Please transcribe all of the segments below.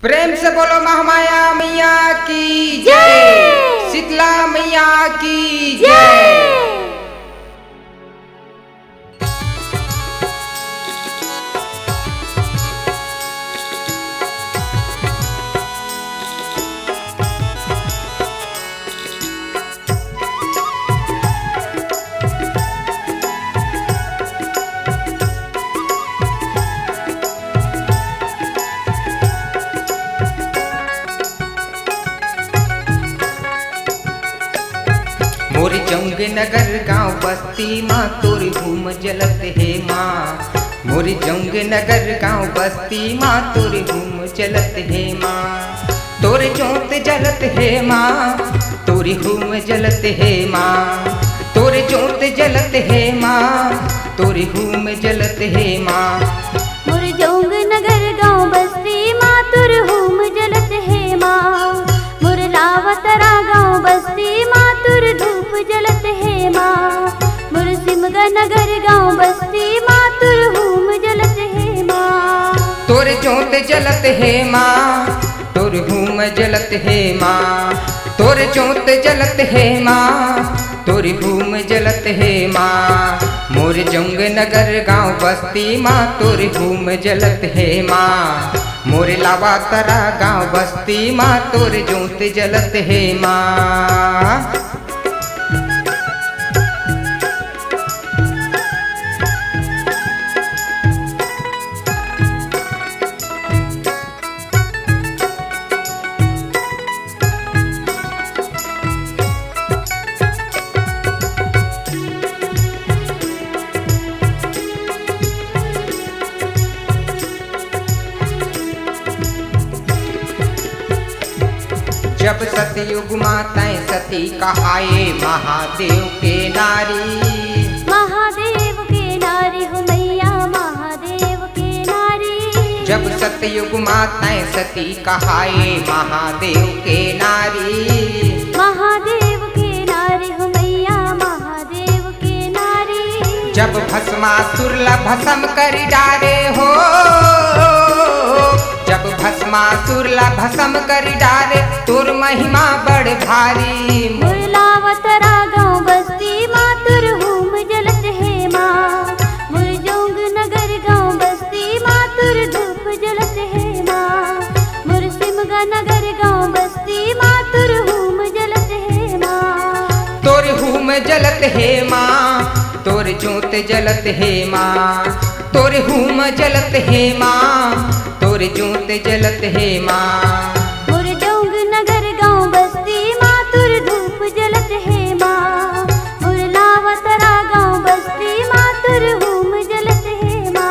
प्रेम से बोलो महामाया मैया की जय, शीतला मैया की जय। मोर जंग नगर गांव बस्ती माँ तोर घूम जलत है माँ। मोर जंग नगर गांव बस्ती माँ तोर घूम जलत है माँ। तोर जोत जलत है माँ, तोर घूम जलत है माँ। तोर जोत जलत है माँ, तोर घूम जलत है माँ। मोर जंग नगर गांव बस्ती माँ तोर घूम जलत है माँ। मोर लावतरा गांव बस्ती माँ तोर धूप जलत है माँ। मोर सिमगा नगर गांव बस्ती माँ तोर घूम जलत है माँ। तोर जोत जलत है माँ, तोर घूम जलत है माँ। तोर जोत जलत है माँ, तोर घूम जलत है माँ। मोर जंग नगर गांव बस्ती माँ तोर घूम जलत है माँ। मोर लावा तरा गांव बस्ती माँ तोर जोत जलत है माँ। जब सतयुग माताएं सती कहाए महादेव के नारी। महादेव के नारी हो मैया महादेव के नारी। जब सतयुग माताएं सती कहाए महादेव के नारी। महादेव के नारी हो मैया महादेव के नारी। जब भस्मासुर ला भस्म कर डारे हो, जब भस्मासुर ला भस्म कर डारे तोर महिमा बड़ भारी। मोर लावतरा गांव बस्ती माँ तोर घूम जलत है माँ। मोर जोंग नगर गांव बस्ती माँ तोर धूप जलत है माँ। मोर सिमगा नगर गांव बस्ती माँ तोर घूम जलत है माँ। तोर हूम जलत है माँ, तोर जोत जलत है माँ। तोर हूम जलत है माँ, तोर जोत जलत है माँ। मोर जोंग नगर गांव बस्ती माँ तोर धूप जलत है माँ। मोर लावतरा गांव बस्ती माँ तोर घूम जलत है माँ।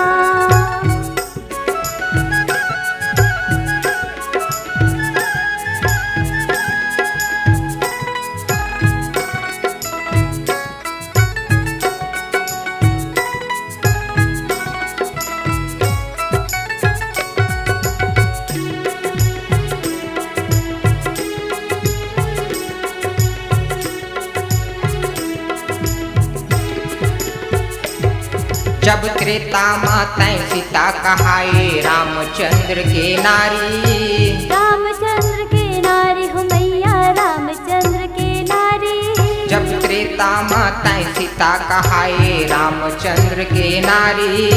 जब त्रेता माताएं सीता कहाए रामचंद्र के नारी। रामचंद्र के नारी हो मैया रामचंद्र के नारी। जब त्रेता माताएं सीता कहाए रामचंद्र के नारी।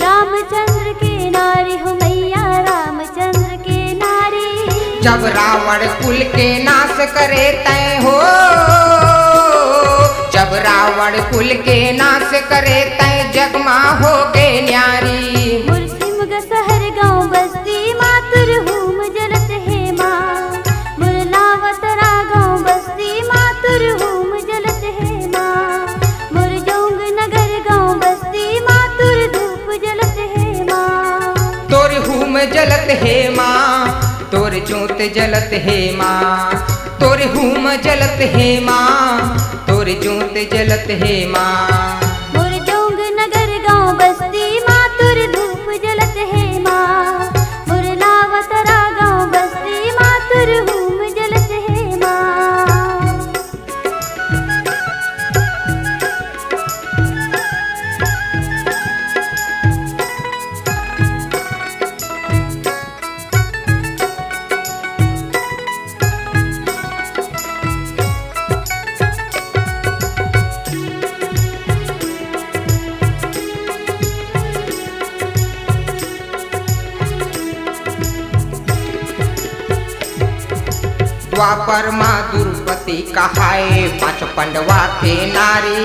रामचंद्र के नारी हो मैया रामचंद्र के नारी। जब रावण कुल के नाश करे तय हो, जब रावण कुल के नाश करे तय जगमा हो गए न्यारी। मोर सिमगा शहर गांव बस्ती माँ तोर घूम जलत है माँ। मोर लावतरा गांव बस्ती माँ तोर घूम जलत है माँ। मोर जोंग नगर गांव बस्ती माँ तोर धूप जलत है माँ। तोर हूम जलत है माँ, तोर जोत जलत है माँ। तोर हूम जलत है माँ, तोर जोत जलत है माँ। मोर जोंग नगर गांव बस्ती माँ तोर धूप जलत है माँ। मोर लावतरा गांव बस्ती माँ तोर घूम जलत है माँ। द्वापर माँ द्रौपदी कहाए 5 पंडवा के नारी।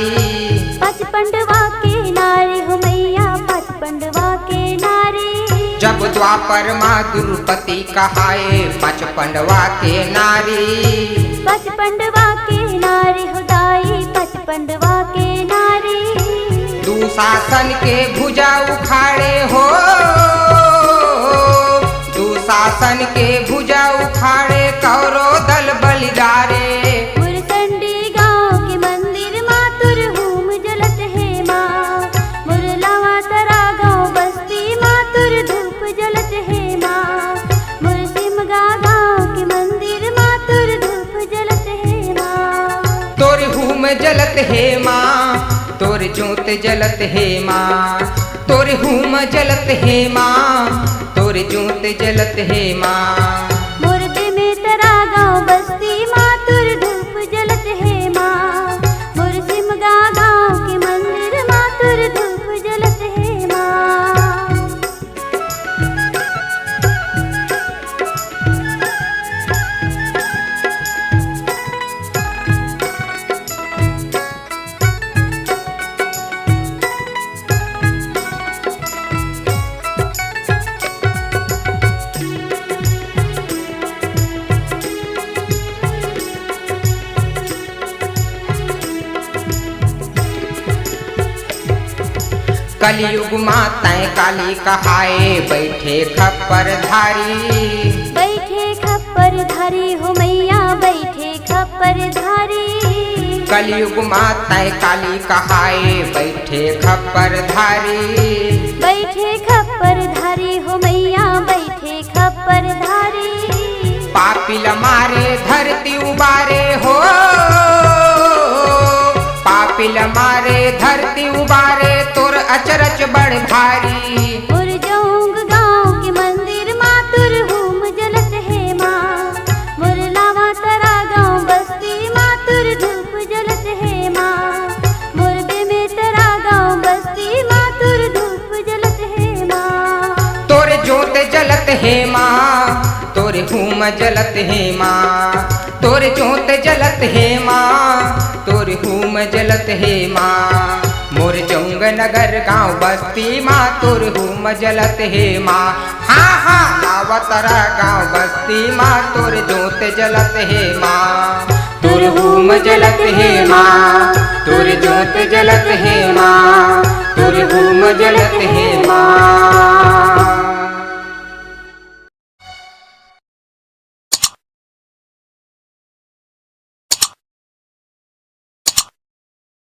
5 पंडवा के नारी हो मैया 5 पंडवा के नारी। जब द्वापर माँ द्रौपदी कहाए 5 पंडवा के नारी। 5 पंडवा के नारी हो दाई 5 पंडवा के नारी। दुशासन के भुजा उखाड़े हो, दुशासन के भुजा उखाड़े कौरव दल बलिदारे। मुरसंडी गाँव के मंदिर माँ तुर हूम जलत है माँ। मुरलावा तरा गाँव बस्ती माँ तुर धूप जलत है माँ। मुरसिमगा गाँव के मंदिर माँ तुर धूप जलत है माँ। तोर हूम जलत है माँ, तोर जोत जलत है माँ। तोर हूम जलत है माँ, तोर जोत जलत है माँ। मुर्दे में तरा गाँव बस्ती माँ तुर धूप जलत है माँ। मुरसिमगा गाँव के मंदिर माँ तुर धूप जलत है माँ। कलयुग माताएं काली कहाए बैठे खप्पर धारी। बैठे खप्पर धारी हो मैया बैठे खप्पर धारी। कलयुग माताएं काली कहाए बैठे खप्पर धारी। बैठे खप्पर धारी हो मैया बैठे खप्पर धारी। पापिल मारे धरती उबारे हो, पापिल मारे धरती उबारे तोर अचरज बड़ भारी। मुरजौंग गाँव के मंदिर माँ तुर हूम जलत है माँ। मुरलावा तरा गाँव बस्ती माँ तुर धूप जलत है माँ। मुर्दे में तरा गाँव बस्ती माँ तुर धूप जलत है माँ। तोर जोत जलत है माँ, तोर हूम जलत है माँ। तोर जोत जलत है माँ, तोर हूम जलत है माँ। मोर जौंग नगर गाँव बस्ती माँ तोर हूम जलत है माँ। हाँ हाँ लावतरा गाँव बस्ती माँ तोर जोत जलत है माँ। तोर हूम जलत है माँ, तोर जोत जलत है माँ।